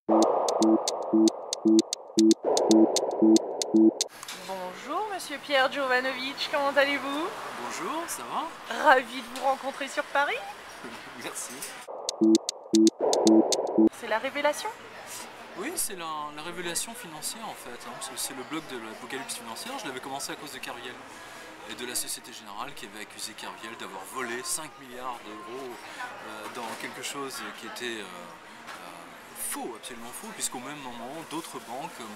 Bonjour Monsieur Pierre Jovanovic, comment allez-vous? Bonjour, ça va? Ravi de vous rencontrer sur Paris. Merci. C'est la révélation? Oui, c'est la révélation financière en fait, hein, parce que c'est le blog de l'apocalypse financière. Je l'avais commencé à cause de Kerviel et de la Société Générale qui avait accusé Kerviel d'avoir volé 5 milliards d'euros dans quelque chose qui était faux, absolument faux, puisqu'au même moment, d'autres banques comme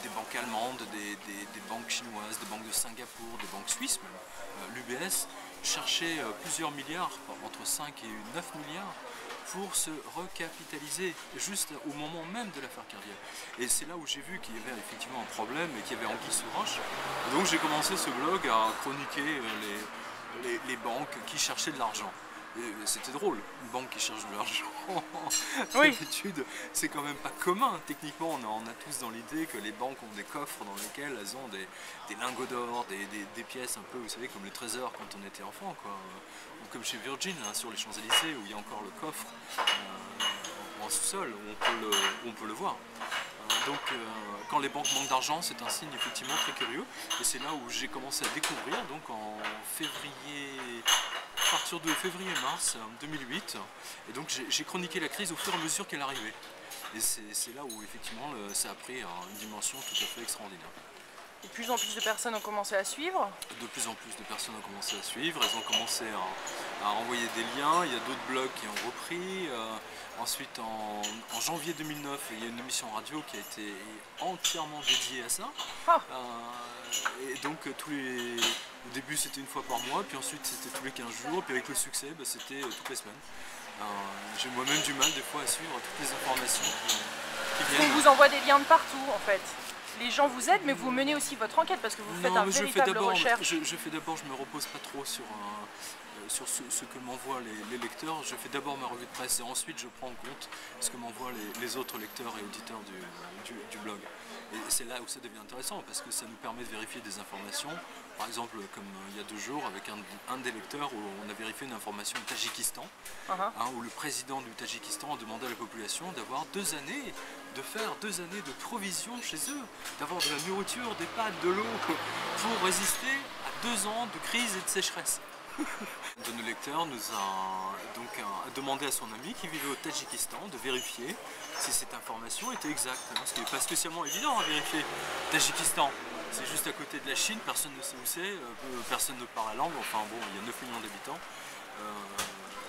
des banques allemandes, des banques chinoises, des banques de Singapour, des banques suisses même, l'UBS, cherchaient plusieurs milliards, entre 5 et 9 milliards, pour se recapitaliser juste au moment même de l'affaire Kerviel. Et c'est là où j'ai vu qu'il y avait effectivement un problème et qu'il y avait anguille sous roche. Et donc j'ai commencé ce blog à chroniquer les banques qui cherchaient de l'argent. C'était drôle, une banque qui cherche de l'argent. Oui. D'habitude, c'est quand même pas commun. Techniquement, on a tous dans l'idée que les banques ont des coffres dans lesquels elles ont des lingots d'or, des pièces un peu, vous savez, comme le trésor quand on était enfant, quoi. Ou comme chez Virgin, hein, sur les Champs-Élysées, où il y a encore le coffre en sous-sol, où on peut le voir. Donc quand les banques manquent d'argent, c'est un signe effectivement très curieux. Et c'est là où j'ai commencé à découvrir, donc en février, à partir de février-mars 2008. Et donc j'ai chroniqué la crise au fur et à mesure qu'elle arrivait. Et c'est là où effectivement ça a pris une dimension tout à fait extraordinaire. De plus en plus de personnes ont commencé à suivre. De plus en plus de personnes ont commencé à suivre, elles ont commencé à envoyer des liens, il y a d'autres blogs qui ont repris. Ensuite en janvier 2009, il y a une émission radio qui a été entièrement dédiée à ça. Ah. Et donc au début c'était une fois par mois, puis ensuite c'était tous les 15 jours, puis avec le succès c'était toutes les semaines. J'ai moi-même du mal des fois à suivre toutes les informations qui viennent. On vous envoie des liens de partout en fait. Les gens vous aident, mais vous menez aussi votre enquête parce que vous faites un véritable recherche. Je me repose pas trop sur ce que m'envoient les lecteurs. Je fais d'abord ma revue de presse et ensuite je prends en compte ce que m'envoient les autres lecteurs et auditeurs du blog. Et c'est là où ça devient intéressant parce que ça nous permet de vérifier des informations. Par exemple, comme il y a 2 jours, avec un des lecteurs où on a vérifié une information au Tadjikistan, où le président du Tadjikistan a demandé à la population d'avoir 2 années, de faire 2 années de provisions chez eux, d'avoir de la nourriture, des pâtes, de l'eau, pour résister à 2 ans de crise et de sécheresse. Un de nos lecteurs nous a donc demandé à son ami qui vivait au Tadjikistan de vérifier si cette information était exacte, ce qui n'est pas spécialement évident à vérifier. Tadjikistan, c'est juste à côté de la Chine, personne ne sait où c'est, personne ne parle la langue, enfin bon, il y a 9 millions d'habitants.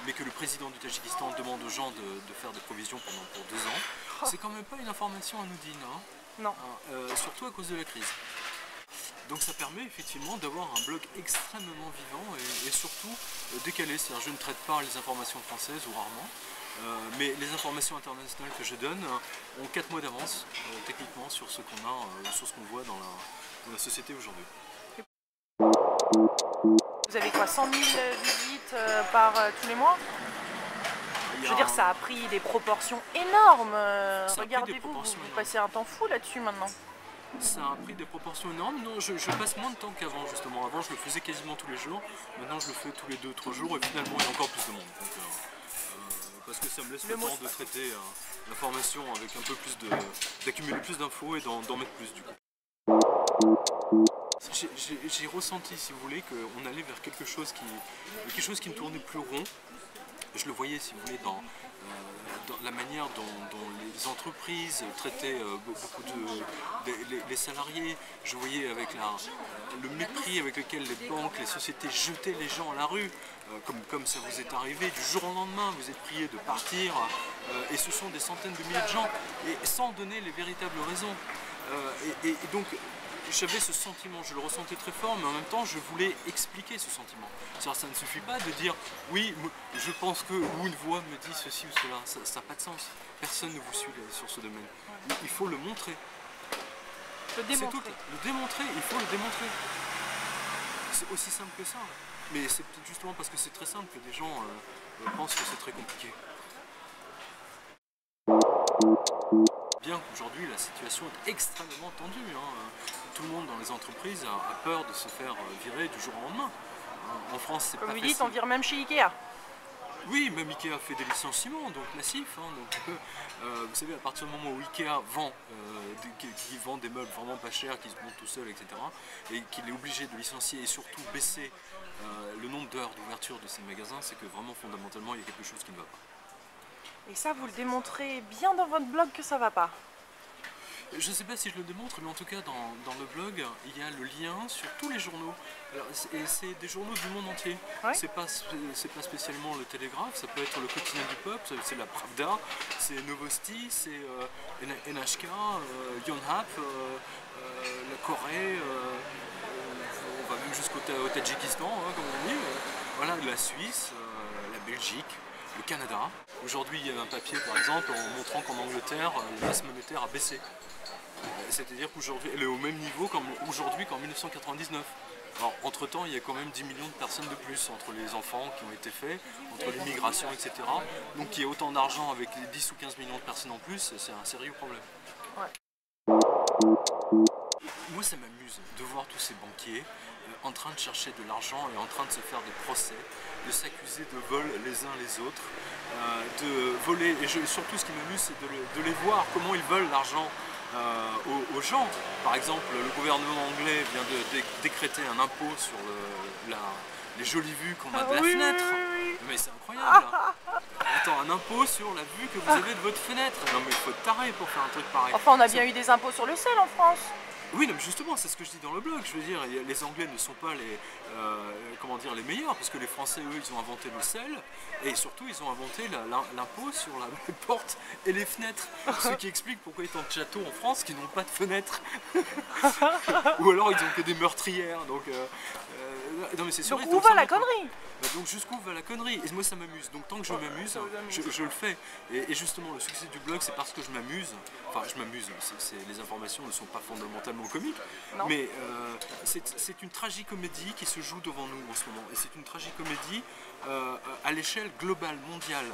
Mais que le président du Tadjikistan demande aux gens de faire des provisions pour 2 ans, c'est quand même pas une information anodine, hein. Non. Surtout à cause de la crise. Donc ça permet effectivement d'avoir un blog extrêmement vivant et surtout décalé, c'est-à-dire je ne traite pas les informations françaises ou rarement, mais les informations internationales que je donne ont 4 mois d'avance techniquement sur ce qu'on voit dans la société aujourd'hui. Vous avez quoi, 100 000 visites par tous les mois? Je veux dire, ça a pris des proportions énormes. Regardez-vous, vous passez un temps fou là-dessus maintenant. Ça a pris des proportions énormes. Non, je passe moins de temps qu'avant justement. Avant je le faisais quasiment tous les jours. Maintenant je le fais tous les 2-3 jours et finalement il y a encore plus de monde. Donc, parce que ça me laisse le temps de traiter l'information avec un peu plus d'accumuler plus d'infos et d'en mettre plus du coup. J'ai ressenti, si vous voulez, qu'on allait vers quelque chose qui ne tournait plus rond. Je le voyais, si vous voulez, dans la manière dont les entreprises traitaient beaucoup les salariés. Je voyais avec le mépris avec lequel les banques, les sociétés jetaient les gens à la rue, comme ça vous est arrivé, du jour au lendemain, vous êtes prié de partir, et ce sont des centaines de milliers de gens, et sans donner les véritables raisons. Et donc, j'avais ce sentiment, je le ressentais très fort, mais en même temps je voulais expliquer ce sentiment. Ça ne suffit pas de dire oui, je pense que, ou une voix me dit ceci ou cela, ça n'a pas de sens. Personne ne vous suit sur ce domaine. Il faut le montrer. Le démontrer. Le démontrer, il faut le démontrer. C'est aussi simple que ça. Mais c'est peut-être justement parce que c'est très simple que des gens pensent que c'est très compliqué. Bien qu'aujourd'hui la situation est extrêmement tendue, tout le monde dans les entreprises a peur de se faire virer du jour au lendemain. En France, c'est pas facile. Comme vous dites, on vire même chez Ikea. Oui, même Ikea fait des licenciements donc massifs. Hein, donc, vous savez, à partir du moment où Ikea vend, qui vend des meubles vraiment pas chers, qui se montent tout seul, etc., et qu'il est obligé de licencier et surtout baisser le nombre d'heures d'ouverture de ces magasins, c'est que vraiment fondamentalement il y a quelque chose qui ne va pas. Et ça, vous le démontrez bien dans votre blog que ça va pas? Je ne sais pas si je le démontre, mais en tout cas dans le blog, il y a le lien sur tous les journaux. Alors, et c'est des journaux du monde entier. Ouais. C'est pas spécialement le Télégraphe, ça peut être le Quotidien du Peuple, c'est la Pravda, c'est Novosti, c'est NHK, Yonhap, la Corée, on va même jusqu'au Tadjikistan, hein, comme on dit, voilà, la Suisse, la Belgique. Le Canada. Aujourd'hui, il y a un papier, par exemple, en montrant qu'en Angleterre, la masse monétaire a baissé. C'est-à-dire qu'aujourd'hui, elle est au même niveau aujourd'hui qu'en 1999. Alors, entre-temps, il y a quand même 10 millions de personnes de plus, entre les enfants qui ont été faits, entre l'immigration, etc. Donc, il y a autant d'argent avec les 10 ou 15 millions de personnes en plus, c'est un sérieux problème. Ouais. Moi, ça m'amuse de voir tous ces banquiers en train de chercher de l'argent et en train de se faire des procès, de s'accuser de vol les uns les autres, de voler, et surtout ce qui m'amuse c'est de les voir comment ils veulent l'argent aux gens. Par exemple, le gouvernement anglais vient de décréter un impôt sur les jolies vues qu'on a de la fenêtre. Mais c'est incroyable. Attends, un impôt sur la vue que vous avez de votre fenêtre. Non mais il faut être taré pour faire un truc pareil. Enfin, on a bien eu des impôts sur le sel en France. Oui, non, mais justement, c'est ce que je dis dans le blog. Je veux dire, les Anglais ne sont pas les meilleurs, parce que les Français, eux, ils ont inventé le sel, et surtout, ils ont inventé l'impôt sur les portes et les fenêtres. Ce qui explique pourquoi il y a tant de châteaux en France qui n'ont pas de fenêtres. Ou alors, ils n'ont que des meurtrières. Donc, non, mais c'est sûr. Donc, où va la connerie? Donc jusqu'où va la connerie? Et moi ça m'amuse, donc tant que je m'amuse, je le fais. Et justement le succès du blog c'est parce que je m'amuse. Enfin je m'amuse, les informations ne sont pas fondamentalement comiques, non. Mais c'est une tragicomédie qui se joue devant nous en ce moment. Et c'est une tragicomédie à l'échelle globale, mondiale.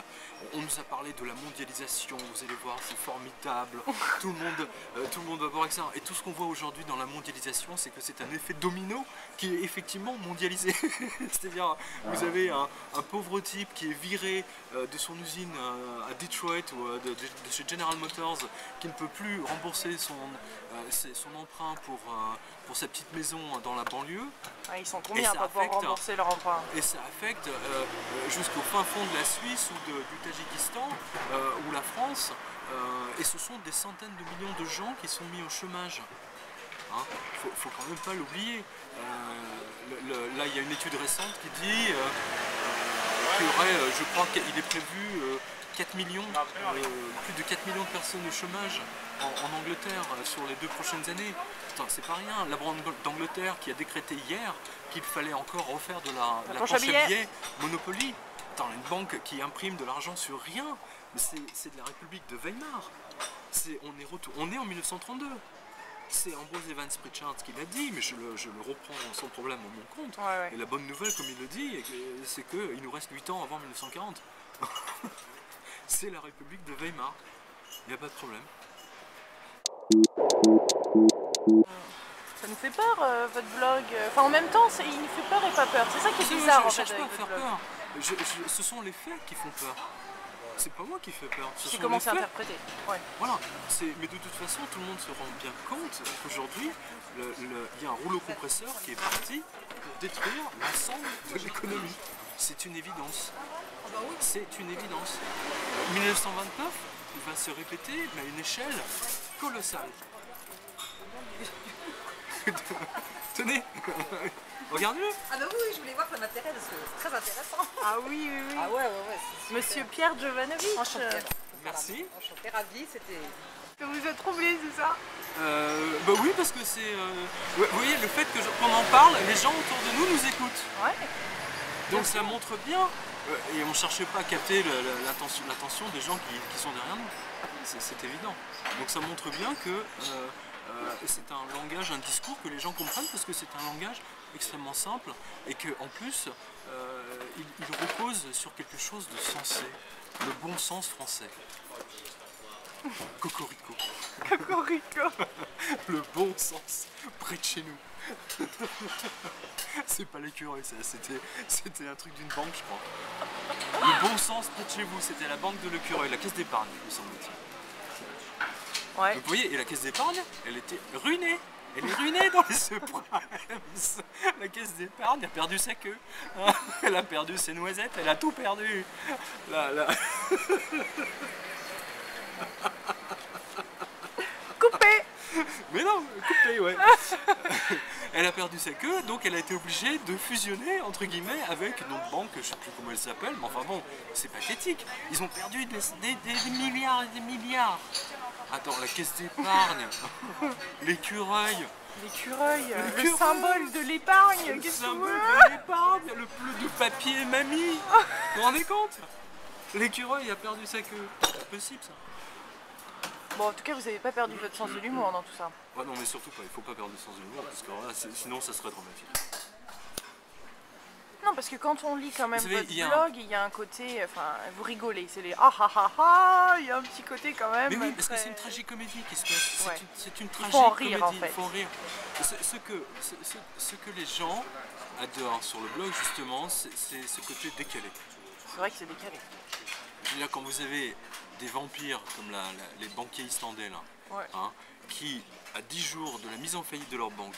On nous a parlé de la mondialisation, vous allez voir c'est formidable, tout le monde va voir avec ça. Et tout ce qu'on voit aujourd'hui dans la mondialisation c'est que c'est un effet domino qui est effectivement mondialisé. C'est-à-dire vous avez un pauvre type qui est viré de son usine à Detroit ou de chez General Motors qui ne peut plus rembourser son emprunt pour sa petite maison dans la banlieue. Ah, ils sont combien pour pouvoir rembourser leur emprunt? Et ça affecte jusqu'au fin fond de la Suisse ou du Tadjikistan ou la France. Et ce sont des centaines de millions de gens qui sont mis au chômage. Hein, faut quand même pas l'oublier. Là, il y a une étude récente qui dit qu'il y aurait, je crois qu'il est prévu 4 millions, plus de 4 millions de personnes au chômage en Angleterre sur les 2 prochaines années. Putain, c'est pas rien. La Banque d'Angleterre qui a décrété hier qu'il fallait encore refaire de la planche à billets Monopoly. Putain, une banque qui imprime de l'argent sur rien. C'est de la République de Weimar. On est en 1932. C'est Ambrose Evans Pritchard qui l'a dit, mais je le reprends sans problème en mon compte. Ouais. Et la bonne nouvelle, comme il le dit, c'est qu'il nous reste 8 ans avant 1940. C'est la République de Weimar. Il n'y a pas de problème. Ça nous fait peur, votre blog. Enfin, en même temps, il nous fait peur et pas peur. C'est ça qui est bizarre, en fait, avec votre blog. Ce sont les faits qui font peur. C'est pas moi qui fais peur. C'est comment c'est interprété. Ouais. Voilà. Mais de toute façon, tout le monde se rend bien compte qu'aujourd'hui, il y a un rouleau compresseur qui est parti pour détruire l'ensemble de l'économie. C'est une évidence. C'est une évidence. 1929 va se répéter, mais à une échelle colossale. Tenez. Regardez-le. Ah bah oui, je voulais voir, ça m'intéresse parce que c'est très intéressant. Ah oui. Ah ouais. Monsieur Pierre Jovanovic. Enchanté. Merci. Enchanté, ravi, c'était... Vous êtes troublé, c'est ça? Bah oui, parce que c'est... vous voyez, le fait qu'on en parle, les gens autour de nous écoutent. Ouais. Donc ça montre bien. Et on ne cherchait pas à capter l'attention des gens qui sont derrière nous. C'est évident. Donc ça montre bien que c'est un langage, un discours que les gens comprennent parce que c'est un langage extrêmement simple et qu'en plus il repose sur quelque chose de sensé, le bon sens français. Cocorico. Cocorico. Le bon sens près de chez nous. C'est pas l'écureuil, ça, c'était un truc d'une banque, je crois. Le bon sens près de chez vous, c'était la banque de l'écureuil, la caisse d'épargne, me semble-t-il. Ouais. Donc, vous voyez, et la caisse d'épargne, elle était ruinée. Elle est ruinée dans les subprimes. La caisse d'épargne a perdu sa queue. Elle a perdu ses noisettes, elle a tout perdu. Coupé. Mais non, coupé, ouais. Elle a perdu sa queue, donc elle a été obligée de fusionner, entre guillemets, avec une autre banque, je sais plus comment elle s'appelle, mais enfin bon, c'est pathétique. Ils ont perdu des milliards et des milliards. Attends, la caisse d'épargne, l'écureuil. L'écureuil, le symbole de l'épargne. Le Qu'est-ce que symbole tu de l'épargne, le bleu de papier mamie. Vous vous rendez compte? L'écureuil a perdu sa queue. C'est possible ça? Bon, en tout cas, vous n'avez pas perdu votre sens de l'humour dans tout ça. Ouais, non, mais surtout pas, il faut pas perdre le sens de l'humour, parce que là, sinon ça serait dramatique. Non, parce que quand on lit quand même Vous savez, votre blog, il y a un côté, enfin, vous rigolez, c'est les ah ah ah ah, il y a un petit côté quand même. Mais oui, parce que c'est une tragicomédie qui se passe. Ouais. C'est une Il faut en rire, tragicomédie, en fait. il faut en rire. Ce que les gens adorent sur le blog, justement, c'est ce côté décalé. C'est vrai que c'est décalé. Je veux dire, quand vous avez des vampires comme les banquiers islandais, là, Ouais. hein, qui, à 10 jours de la mise en faillite de leur banque,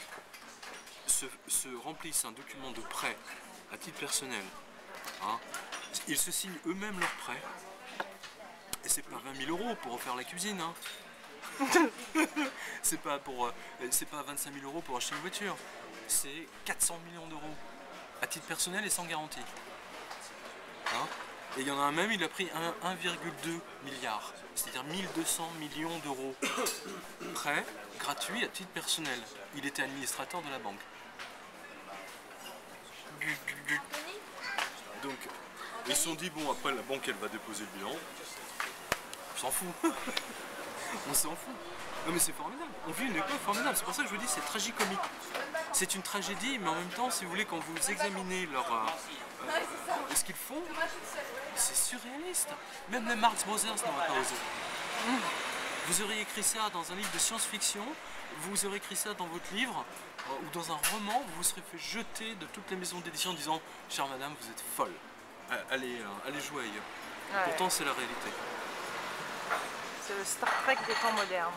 se remplissent un document de prêt à titre personnel, hein, ils se signent eux-mêmes leur prêt, et c'est pas 20 000 € pour refaire la cuisine, hein. c'est pas 25 000 € pour acheter une voiture, c'est 400 millions d'euros à titre personnel et sans garantie. Hein, et il y en a un même, il a pris 1,2 milliard, c'est-à-dire 1200 millions d'euros prêt gratuit à titre personnel. Il était administrateur de la banque. Donc, ils se sont dit, bon, après la banque elle va déposer le bilan. On s'en fout. On s'en fout. Non mais c'est formidable. On vit une époque formidable. C'est pour ça que je vous dis, c'est tragicomique. C'est une tragédie, mais en même temps, si vous voulez, quand vous examinez ce qu'ils font, c'est surréaliste. Même les Marx Brothers n'auraient pas osé. Vous auriez écrit ça dans un livre de science-fiction, vous aurez écrit ça dans votre livre, ou dans un roman, vous vous serez fait jeter de toutes les maisons d'édition en disant « Chère madame, vous êtes folle, allez jouer ailleurs. » Ouais. Pourtant, c'est la réalité. C'est le Star Trek des temps modernes.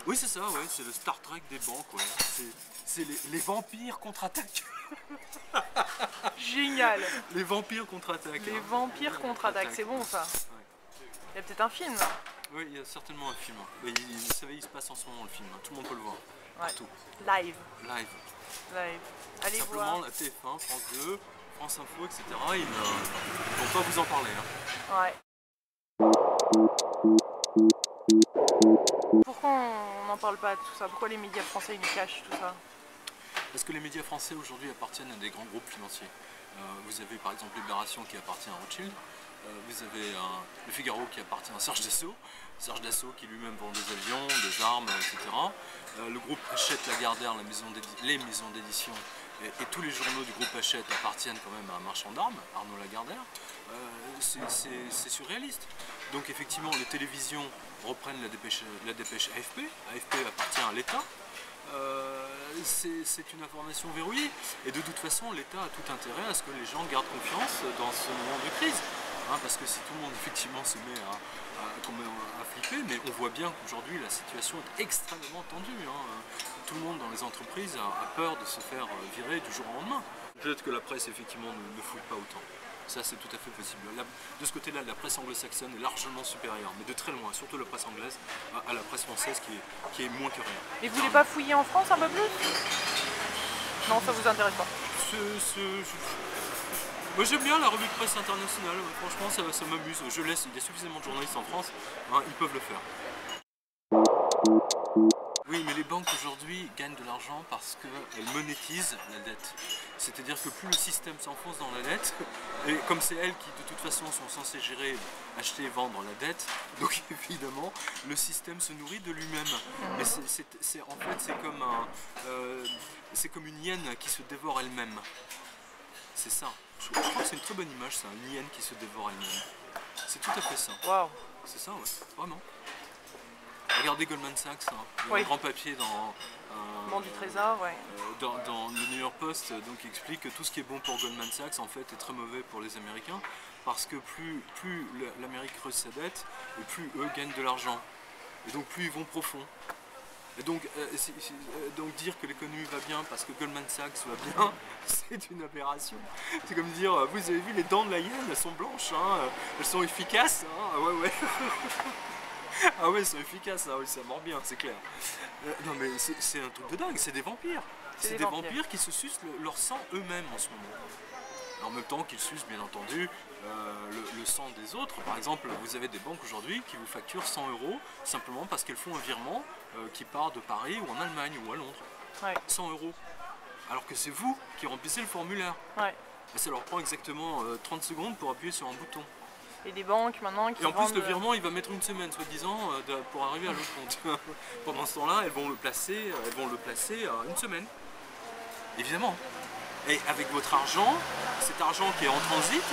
Oui, c'est ça, ouais, c'est le Star Trek des banques, ouais. C'est les vampires contre-attaquent. Génial. Les vampires contre-attaquent. Les hein. vampires contre-attaquent, c'est bon ça. Ouais. Il y a peut-être un film là. Oui, il y a certainement un film. Mais vous savez, il se passe en ce moment le film. Tout le monde peut le voir. Ouais. Partout. Live. Live. Live. Allez Simplement, voir. la TF1, France 2, France Info, etc. Ils ne vont pas vous en parler. Hein. Ouais. Pourquoi on n'en parle pas de tout ça? Pourquoi les médias français ils nous cachent tout ça? Parce que les médias français aujourd'hui appartiennent à des grands groupes financiers. Vous avez par exemple Libération qui appartient à Rothschild. Vous avez Le Figaro qui appartient à Serge Dassault. Serge Dassault qui lui-même vend des avions, des armes, etc. Le groupe Hachette Lagardère, les maisons d'édition et tous les journaux du groupe Hachette appartiennent quand même à un marchand d'armes, Arnaud Lagardère. C'est surréaliste. Donc effectivement, les télévisions reprennent la dépêche AFP. AFP appartient à l'État. C'est une information verrouillée. Et de toute façon, l'État a tout intérêt à ce que les gens gardent confiance dans ce moment de crise. Hein, parce que si tout le monde effectivement se met à flipper, mais on voit bien qu'aujourd'hui la situation est extrêmement tendue. Hein. Tout le monde dans les entreprises a peur de se faire virer du jour au lendemain. Peut-être que la presse effectivement ne fouille pas autant. Ça c'est tout à fait possible. De ce côté-là, la presse anglo-saxonne est largement supérieure, mais de très loin, surtout la presse anglaise, à la presse française qui est moins que rien. Et vous voulez pas fouiller en France un peu plus? Non, ça vous intéresse pas? Moi j'aime bien la revue de presse internationale, franchement ça m'amuse. Je laisse, il y a suffisamment de journalistes en France, hein, ils peuvent le faire. Oui, mais les banques aujourd'hui gagnent de l'argent parce qu'elles monétisent la dette. C'est-à-dire que plus le système s'enfonce dans la dette, et comme c'est elles qui de toute façon sont censées gérer, acheter et vendre la dette, donc évidemment le système se nourrit de lui-même. Mais en fait c'est comme une hyène qui se dévore elle-même. C'est ça. Je crois que c'est une très bonne image, ça, une hyène qui se dévore elle-même. C'est tout à fait ça. Waouh. C'est ça, ouais, vraiment. Regardez Goldman Sachs, hein. Il y a un grand papier dans Banque du Trésor, ouais. dans le New York Post, donc qui explique que tout ce qui est bon pour Goldman Sachs en fait est très mauvais pour les Américains, parce que plus l'Amérique creuse sa dette, et plus eux gagnent de l'argent. Et donc plus ils vont profond. Et donc, donc dire que l'économie va bien parce que Goldman Sachs va bien, c'est une aberration. C'est comme dire, vous avez vu les dents de la hyène, elles sont blanches, hein, elles sont efficaces, hein, ouais. Ah ouais, elles sont efficaces, ah oui, ça mord bien, c'est clair. Non mais c'est un truc de dingue, c'est des vampires. C'est des vampires qui se sucent leur sang eux-mêmes en ce moment. En même temps qu'ils sucent bien entendu le sang des autres. Par exemple, vous avez des banques aujourd'hui qui vous facturent 100 € simplement parce qu'elles font un virement qui part de Paris ou en Allemagne ou à Londres. Ouais. 100 €. Alors que c'est vous qui remplissez le formulaire. Ouais. Et ça leur prend exactement 30 secondes pour appuyer sur un bouton. Et des banques maintenant qui Et en plus, le vendent... virement, il va mettre une semaine, soi-disant, pour arriver à l'autre compte. Pendant ce temps-là, elles vont le placer une semaine. Évidemment. Et avec votre argent, cet argent qui est en transit,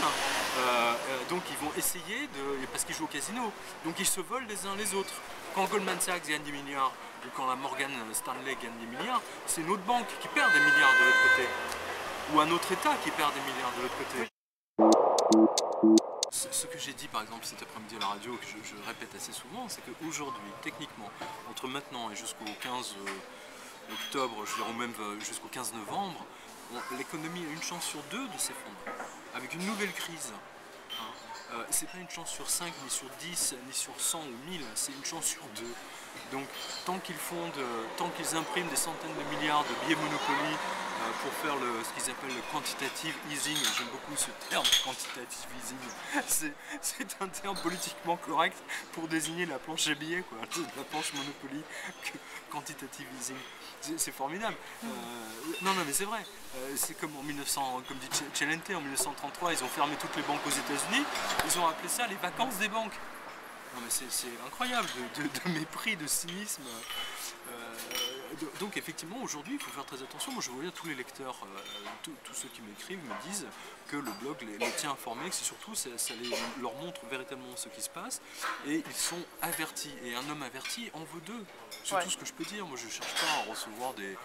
donc ils vont essayer de... parce qu'ils jouent au casino, donc ils se volent les uns les autres. Quand Goldman Sachs gagne des milliards, ou quand la Morgan Stanley gagne des milliards, c'est une autre banque qui perd des milliards de l'autre côté. Ou un autre État qui perd des milliards de l'autre côté. Ce que j'ai dit par exemple cet après-midi à la radio, que je répète assez souvent, c'est qu'aujourd'hui, techniquement, entre maintenant et jusqu'au 15 octobre, je dirais même jusqu'au 15 novembre, l'économie a une chance sur 2 de s'effondrer, avec une nouvelle crise. Hein. C'est pas une chance sur 5, ni sur 10, ni sur 100 ou 1000, c'est une chance sur 2. Donc tant qu'ils impriment des centaines de milliards de billets Monopoly pour faire ce qu'ils appellent le quantitative easing, j'aime beaucoup ce terme quantitative easing, c'est un terme politiquement correct pour désigner la planche à billets, quoi, la planche Monopoly, quantitative easing. C'est formidable. Non mais c'est vrai. C'est comme comme dit Celente en 1933, ils ont fermé toutes les banques aux États-Unis. Ils ont appelé ça les vacances des banques. Non mais c'est incroyable de mépris, de cynisme. Donc effectivement aujourd'hui il faut faire très attention. Moi je vois bien tous les lecteurs, tous ceux qui m'écrivent me disent que le blog les tient informés, que c'est surtout ça leur montre véritablement ce qui se passe et ils sont avertis. Et un homme averti en vaut deux. C'est tout ce que je peux dire. Moi je cherche pas à recevoir des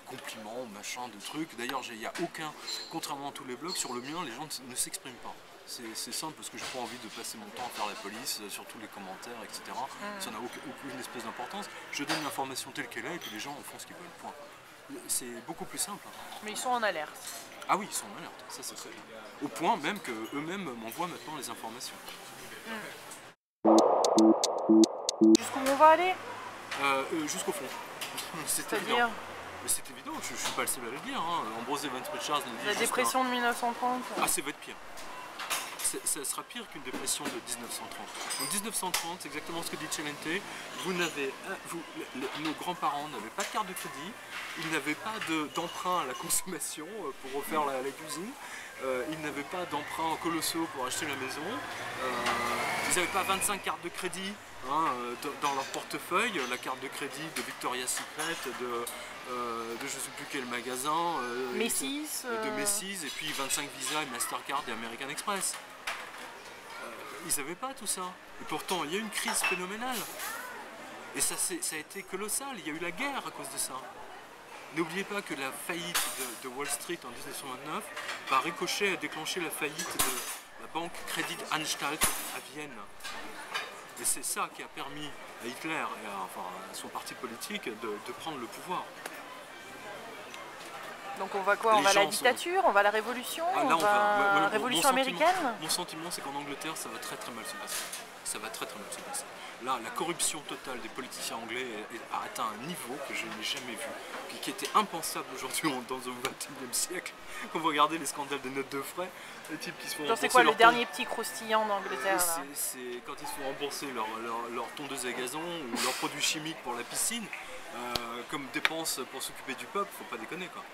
compliments, machin, de trucs. D'ailleurs il n'y a aucun, contrairement à tous les blogs, sur le mien les gens ne s'expriment pas. C'est simple parce que j'ai pas envie de passer mon temps à faire la police, sur tous les commentaires, etc. Ça n'a aucune espèce d'importance. Je donne l'information telle qu'elle est et puis les gens en font ce qu'ils veulent. Point. C'est beaucoup plus simple. Mais ils sont en alerte. Ah oui, ils sont en alerte, ça c'est très bien. Au point même qu'eux-mêmes m'envoient maintenant les informations. Jusqu'où on va aller? Jusqu'au fond. C'est-à-dire? Mais c'est évident, je suis pas le seul à le dire. Hein. Ambrose Evans Pritchard nous dit la dépression de 1930. Ah, ça va être pire. Ça sera pire qu'une dépression de 1930. En 1930, c'est exactement ce que dit Celente, nos grands-parents n'avaient pas de carte de crédit, ils n'avaient pas d'emprunt à la consommation pour refaire la cuisine, ils n'avaient pas d'emprunt colossaux pour acheter la maison, ils n'avaient pas 25 cartes de crédit dans leur portefeuille, la carte de crédit de Victoria's Secret, de je sais plus quel magasin, Macy's, de Macy's, et puis 25 Visa et Mastercard et American Express. Ils n'avaient pas tout ça. Et pourtant, il y a eu une crise phénoménale. Et ça a été colossal. Il y a eu la guerre à cause de ça. N'oubliez pas que la faillite de Wall Street en 1929, par ricochet, a déclenché la faillite de la banque Credit Anstalt à Vienne. Et c'est ça qui a permis à Hitler et à son parti politique de prendre le pouvoir. Donc on va quoi? On va à la dictature? On va à la révolution? On va à la révolution américaine? Mon sentiment c'est qu'en Angleterre ça va très mal se passer. Ça va très mal se passer. Là la corruption totale des politiciens anglais a atteint un niveau que je n'ai jamais vu. Qui était impensable aujourd'hui dans le XXIe siècle. Quand vous regardez les scandales des notes de frais, les types qui se font rembourser. C'est quoi le dernier petit croustillant d'Angleterre? C'est quand ils se font rembourser leur tondeuse à gazon ou leurs produits chimiques pour la piscine, comme dépenses pour s'occuper du peuple, faut pas déconner quoi.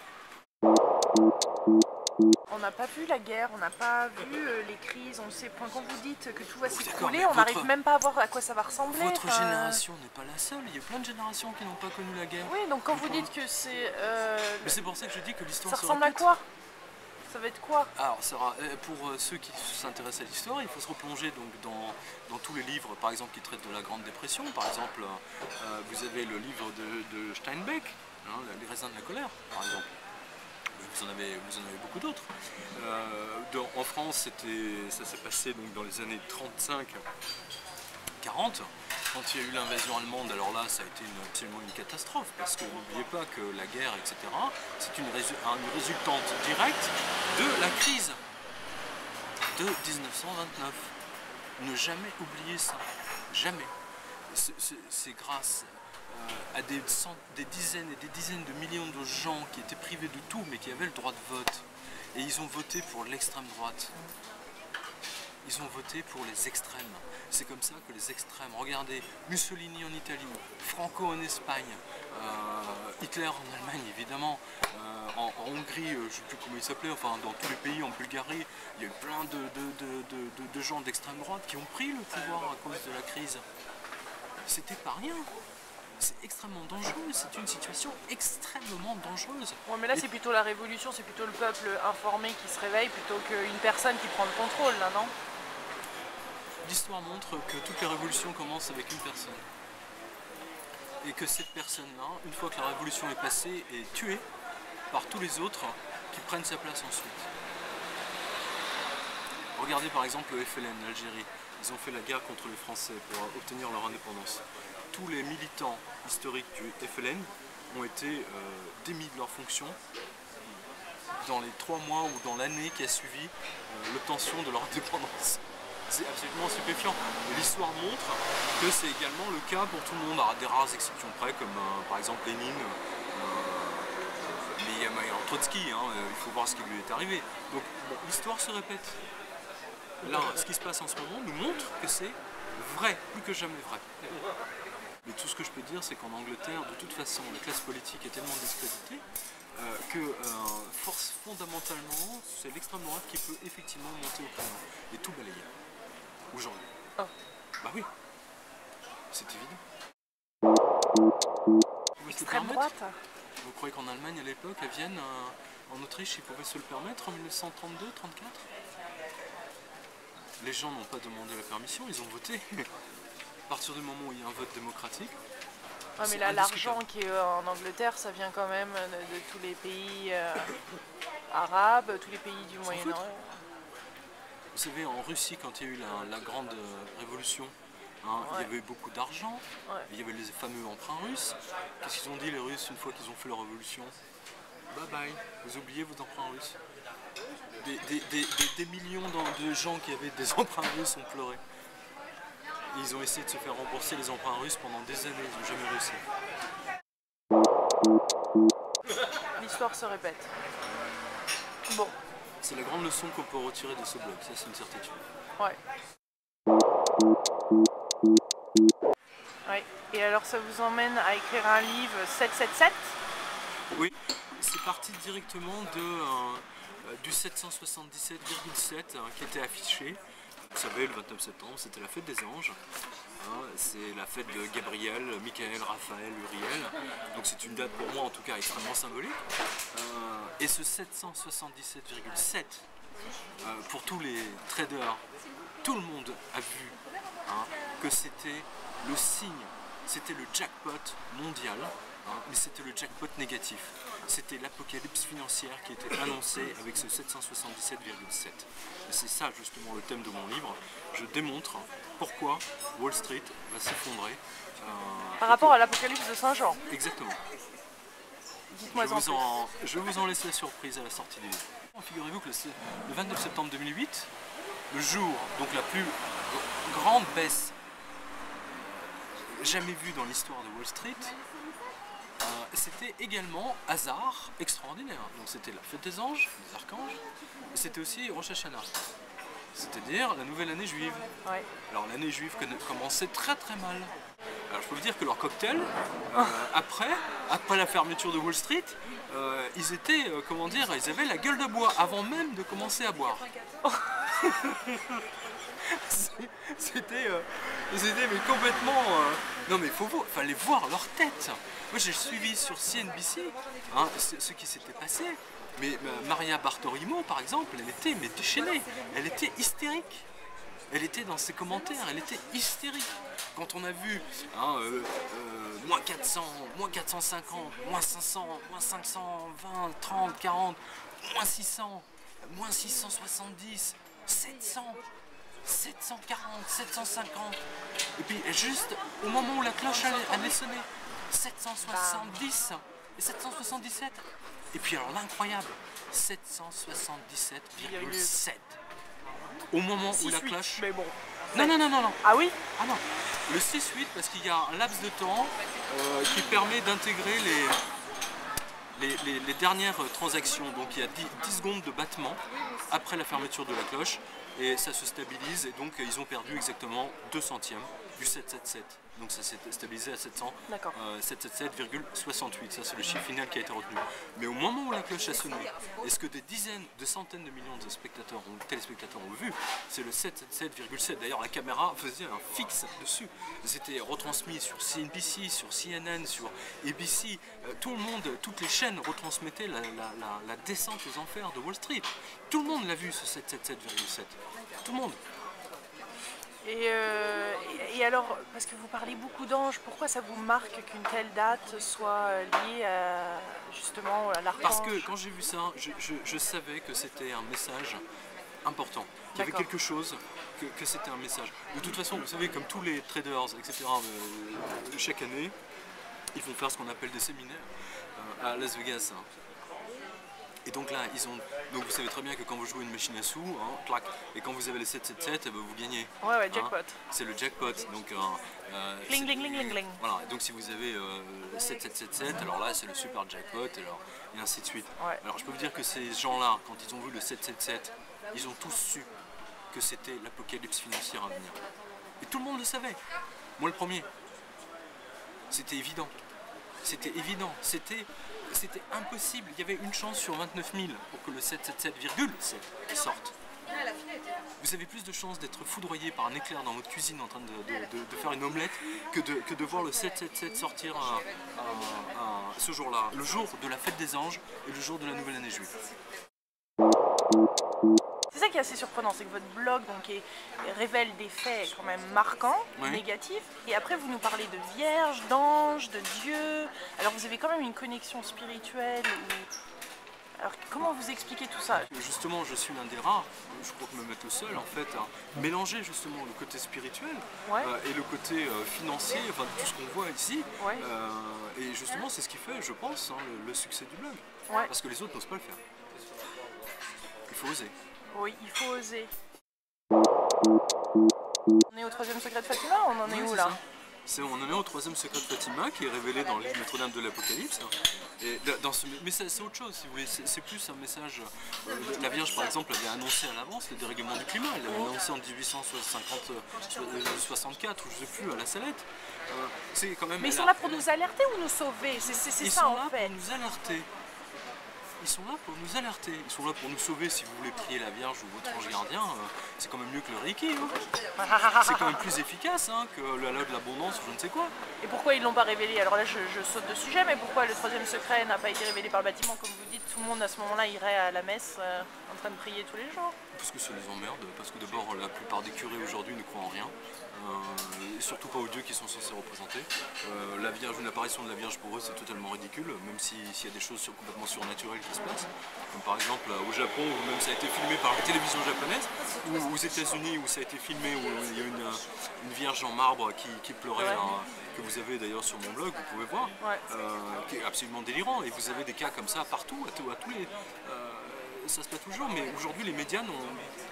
On n'a pas vu la guerre, on n'a pas vu les crises, on sait, quand vous dites que tout va s'écrouler, on n'arrive même pas à voir à quoi ça va ressembler. Votre génération n'est pas la seule, il y a plein de générations qui n'ont pas connu la guerre. Oui, donc quand vous dites que c'est... Mais c'est pour ça que je dis que l'histoire ça ressemble à quoi? Ça va être quoi? Alors, pour ceux qui s'intéressent à l'histoire, il faut se replonger donc, dans tous les livres, par exemple, qui traitent de la Grande Dépression. Par exemple, vous avez le livre de Steinbeck, hein, Les raisins de la colère, par exemple. Vous en avez beaucoup d'autres. En France, ça s'est passé donc, dans les années 35-40. Quand il y a eu l'invasion allemande, alors là, ça a été absolument une catastrophe, parce que n'oubliez pas que la guerre, etc., c'est une résultante directe de la crise de 1929. Ne jamais oublier ça. Jamais. C'est grâce à des dizaines et des dizaines de millions de gens qui étaient privés de tout, mais qui avaient le droit de vote. Et ils ont voté pour l'extrême droite. Ils ont voté pour les extrêmes. C'est comme ça que les extrêmes, regardez, Mussolini en Italie, Franco en Espagne, Hitler en Allemagne évidemment, en Hongrie, je ne sais plus comment il s'appelait, enfin dans tous les pays, en Bulgarie, il y a eu plein de gens d'extrême droite qui ont pris le pouvoir à cause de la crise. C'était pas rien. C'est extrêmement dangereux, c'est une situation extrêmement dangereuse. Ouais, mais là c'est plutôt la révolution, c'est plutôt le peuple informé qui se réveille plutôt qu'une personne qui prend le contrôle là, non? L'histoire montre que toutes les révolutions commencent avec une personne. Et que cette personne-là, une fois que la révolution est passée, est tuée par tous les autres qui prennent sa place ensuite. Regardez par exemple le FLN, l'Algérie. Ils ont fait la guerre contre les Français pour obtenir leur indépendance. Tous les militants historiques du FLN ont été démis de leurs fonctions dans les 3 mois ou dans l'année qui a suivi l'obtention de leur indépendance. C'est absolument stupéfiant. Et l'histoire montre que c'est également le cas pour tout le monde, à des rares exceptions près, comme par exemple Lénine, mais il y a Trotsky, hein, il faut voir ce qui lui est arrivé. Donc bon, l'histoire se répète. Là, ce qui se passe en ce moment nous montre que c'est vrai, plus que jamais vrai. Mais tout ce que je peux dire, c'est qu'en Angleterre, de toute façon, la classe politique est tellement discréditée que fondamentalement, c'est l'extrême droite qui peut effectivement monter au créneau et tout balayer. Aujourd'hui. Oh. Bah oui, c'est évident. Extrême droite. Vous croyez qu'en Allemagne à l'époque, à Vienne, en Autriche, ils pouvaient se le permettre en 1932-34? Les gens n'ont pas demandé la permission, ils ont voté. À partir du moment où il y a un vote démocratique. Ouais, mais là, l'argent qui est en Angleterre, ça vient quand même de tous les pays arabes, tous les pays du Moyen-Orient. Vous savez, en Russie, quand il y a eu la grande révolution, hein, il y avait eu beaucoup d'argent, il y avait les fameux emprunts russes. Qu'est-ce qu'ils ont dit les Russes une fois qu'ils ont fait leur révolution? Bye bye, vous oubliez vos emprunts russes. Des millions de gens qui avaient des emprunts russes ont pleuré. Et ils ont essayé de se faire rembourser les emprunts russes pendant des années, ils n'ont jamais réussi. L'histoire se répète. Bon. C'est la grande leçon qu'on peut retirer de ce blog, ça c'est une certitude. Ouais. Ouais. Et alors ça vous emmène à écrire un livre 777? Oui, c'est parti directement du 777,7 qui était affiché. Vous savez, le 29 septembre, c'était la fête des anges. Hein, c'est la fête de Gabriel, Michael, Raphaël, Uriel. Donc c'est une date pour moi en tout cas extrêmement symbolique. Et ce 777,7, pour tous les traders, tout le monde a vu hein, que c'était le signe, c'était le jackpot mondial, hein, mais c'était le jackpot négatif. C'était l'apocalypse financière qui était annoncée avec ce 777,7. Et c'est ça justement le thème de mon livre. Je démontre pourquoi Wall Street va s'effondrer. Par rapport à l'apocalypse de Saint-Jean. Exactement. Dites-moi je vais vous en laisser la surprise à la sortie du livre. Figurez-vous que le 29 septembre 2008, le jour, donc la plus grande baisse jamais vue dans l'histoire de Wall Street, c'était également hasard extraordinaire. Donc c'était la fête des anges, des archanges, et c'était aussi Rosh Hashanah, c'est-à-dire la nouvelle année juive. Ouais. Alors l'année juive commençait très très mal. Alors je peux vous dire que leur cocktail, après la fermeture de Wall Street, ils étaient, comment dire, ils avaient la gueule de bois avant même de commencer à boire. C'était mais complètement... Non mais fallait voir leur tête. Moi j'ai suivi sur CNBC hein, ce qui s'était passé Mais Maria Bartorimo, par exemple, elle était mais déchaînée, elle était hystérique. Elle était dans ses commentaires, elle était hystérique. Quand on a vu hein, moins 400, moins 450, moins 500, moins 520, 30, 40, moins 600, moins 670, 700, 740, 750. Et puis juste au moment où la cloche allait sonner, 770 et 777. Et puis alors l'incroyable, 777,7. Au moment où la cloche... Mais bon. Non. Ah oui? Ah non. Le 6-8 parce qu'il y a un laps de temps qui permet d'intégrer les dernières transactions. Donc il y a 10 secondes de battement après la fermeture de la cloche et ça se stabilise et donc ils ont perdu exactement 2 centièmes du 777. Donc ça s'est stabilisé à 777,68. Ça c'est le chiffre final qui a été retenu. Mais au moment où la cloche a sonné, est-ce que des dizaines, de centaines de millions de téléspectateurs ont vu? C'est le 777,7. D'ailleurs la caméra faisait un fixe dessus. C'était retransmis sur CNBC, sur CNN, sur ABC. Tout le monde, toutes les chaînes retransmettaient la descente aux enfers de Wall Street. Tout le monde l'a vu ce 777,7. Tout le monde. Et alors, parce que vous parlez beaucoup d'anges, pourquoi ça vous marque qu'une telle date soit liée justement à l'archange? Parce que quand j'ai vu ça, je savais que c'était un message important, qu'il y avait quelque chose, que c'était un message. De toute façon, vous savez, comme tous les traders, etc., chaque année, ils vont faire ce qu'on appelle des séminaires à Las Vegas. Et donc là, donc vous savez très bien que quand vous jouez une machine à sous, hein, clac, et quand vous avez les 777, vous gagnez. Ouais, jackpot. C'est le jackpot. Donc, cling, cling, cling, cling, cling. Voilà, donc si vous avez 7777, alors là c'est le super jackpot, et ainsi de suite. Ouais. Alors je peux vous dire que ces gens-là, quand ils ont vu le 777, ils ont tous su que c'était l'apocalypse financière à venir. Et tout le monde le savait. Moi le premier. C'était évident. C'était évident. C'était impossible. Il y avait une chance sur 29 000 pour que le 777,7 sorte. Vous avez plus de chances d'être foudroyé par un éclair dans votre cuisine en train de faire une omelette que de voir le 777 sortir ce jour-là, le jour de la fête des anges et le jour de la nouvelle année juive. C'est ça qui est assez surprenant, c'est que votre blog révèle des faits quand même marquants, négatifs, et après vous nous parlez de vierges, d'anges, de Dieu. Alors vous avez quand même une connexion spirituelle. Alors comment vous expliquez tout ça? Justement, je suis l'un des rares, je crois que me mettre le seul en fait, à mélanger justement le côté spirituel et le côté financier, enfin tout ce qu'on voit ici. Et justement, c'est ce qui fait, je pense, le succès du blog. Parce que les autres n'osent pas le faire. Il faut oser. Oui, il faut oser. On est au 3e secret de Fatima, on en est où là? On en est au 3e secret de Fatima qui est révélé dans le livre Notre-Dame de l'Apocalypse. Mais c'est autre chose, si vous voulez, c'est plus un message. La Vierge, par exemple, avait annoncé à l'avance le dérèglement du climat. Elle l'avait annoncé en 1864, ou je ne sais plus, à la Salette. Quand même, mais ils sont là pour nous alerter ou nous sauver? C'est ça en fait. Ils sont là pour nous alerter. Ils sont là pour nous alerter, ils sont là pour nous sauver si vous voulez prier la Vierge ou votre ange gardien, c'est quand même mieux que le Reiki. C'est quand même plus efficace que la loi de l'abondance ou je ne sais quoi. Et pourquoi ils ne l'ont pas révélé? Alors là je saute de sujet, mais pourquoi le 3e secret n'a pas été révélé par le bâtiment? Comme vous dites, tout le monde à ce moment-là irait à la messe en train de prier tous les jours. Parce que ça les emmerde, parce que d'abord la plupart des curés aujourd'hui ne croient en rien. Et surtout pas aux dieux qui sont censés représenter. La Vierge, une apparition de la Vierge pour eux c'est totalement ridicule, même s'il y a des choses complètement surnaturelles qui se passent. Comme par exemple au Japon, où même ça a été filmé par la télévision japonaise, ou aux États-Unis où ça a été filmé, où il y a une Vierge en marbre qui pleurait, que vous avez d'ailleurs sur mon blog, vous pouvez voir, qui est absolument délirant. Et vous avez des cas comme ça partout, à tous les... ça se passe toujours, mais aujourd'hui les médias,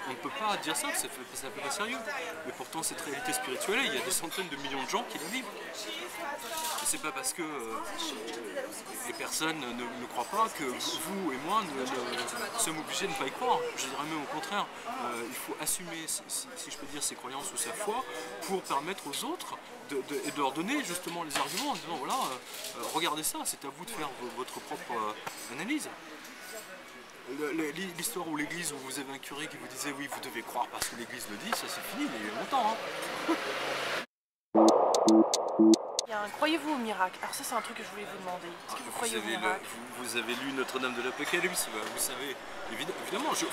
on ne peut pas dire ça fait pas sérieux. Mais pourtant cette réalité spirituelle, il y a des centaines de millions de gens qui la vivent. Et c'est pas parce que les personnes ne croient pas que vous et moi sommes obligés de ne pas y croire. Je dirais même au contraire, il faut assumer, si je peux dire, ses croyances ou sa foi pour permettre aux autres de leur donner justement les arguments en disant voilà, regardez ça, c'est à vous de faire votre propre analyse. L'histoire où l'église, où vous avez un curé qui vous disait oui vous devez croire parce que l'église le dit, ça c'est fini, mais il y a longtemps. Croyez-vous au miracle? Alors ça c'est un truc que je voulais vous demander. Est-ce que vous croyez au miracle? Vous avez lu Notre-Dame de l'Apocalypse, bah, vous savez, évidemment, je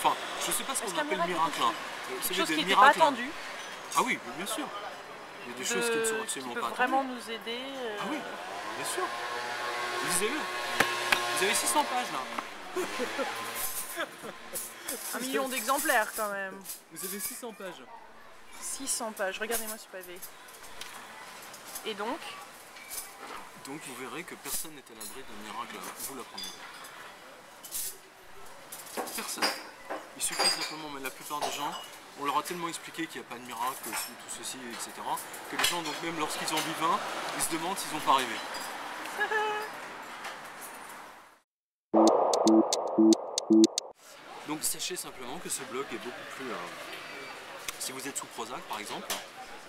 sais pas ce qu'on appelle miracle. Hein. Quelque chose qui n'était pas attendu. Ah oui, bien sûr. Il y a des choses qui ne sont absolument pas attendues. Vraiment nous aider. Ah oui, bien sûr. Lisez-le. Vous avez 600 pages là. 1 million d'exemplaires quand même. Vous avez 600 pages. 600 pages, regardez-moi ce pavé. Et donc vous verrez que personne n'est à l'abri d'un miracle, vous l'apprendrez. Personne. Il suffit simplement, mais la plupart des gens, on leur a tellement expliqué qu'il n'y a pas de miracle, tout ceci, etc., que les gens, donc même lorsqu'ils ont bu 20, ils se demandent s'ils n'ont pas rêvé. Donc sachez simplement que ce blog est beaucoup plus... si vous êtes sous Prozac par exemple,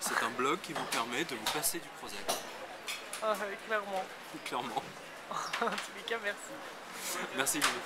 c'est un blog qui vous permet de vous passer du Prozac. Ah ouais, clairement. Clairement. En tous les cas, merci. Merci Lily.